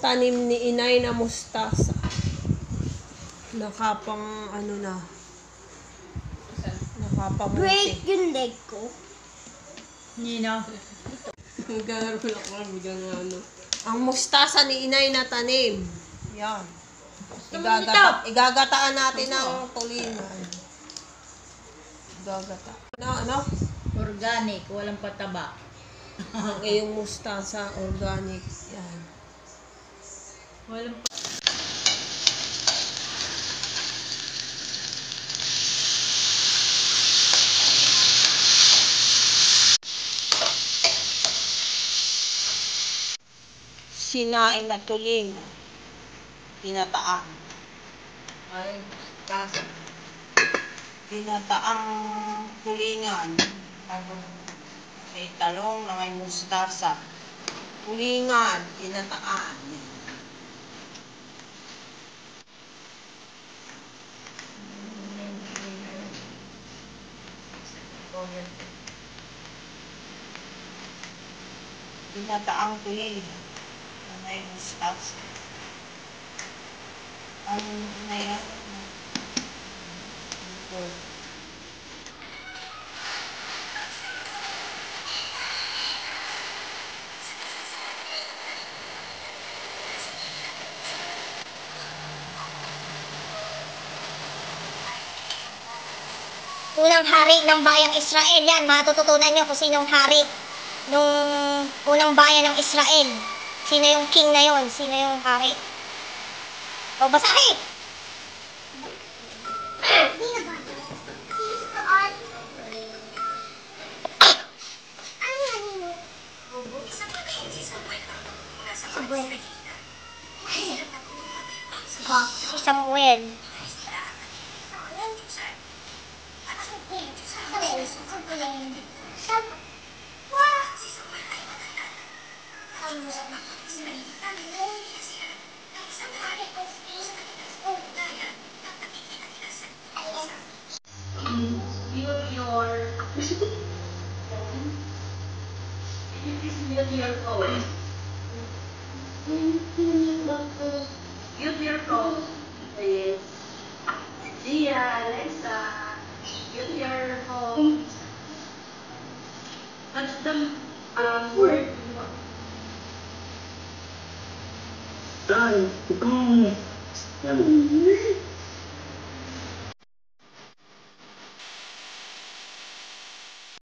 tanim ni inay na mustasa. Nakapang ano na. Nakapamuti. Break yung leg ko. Nino. Naglalaro lang ko lang biglang ano. Ang mustasa ni inay na tanim. Yan. Igagataan natin ang tulingan. Igagata. Ano? Organic, walang pataba. Ang iyong mustasa, organic. Yan. Walang Sinain na tuling. Tinataan. ay kaso. Tinataang tulingan. May talong na may mustasa. Tulingan, tinataan. Tinataang tulingan na may mustasa. Ang na yan. Unang hari ng bayang Israel. Yan, matututunan nyo kung sinong hari nung unang bayan ng Israel. Sino yung king na yon? Sino yung hari? O, basahin! Si Samuel. What's the word? Done.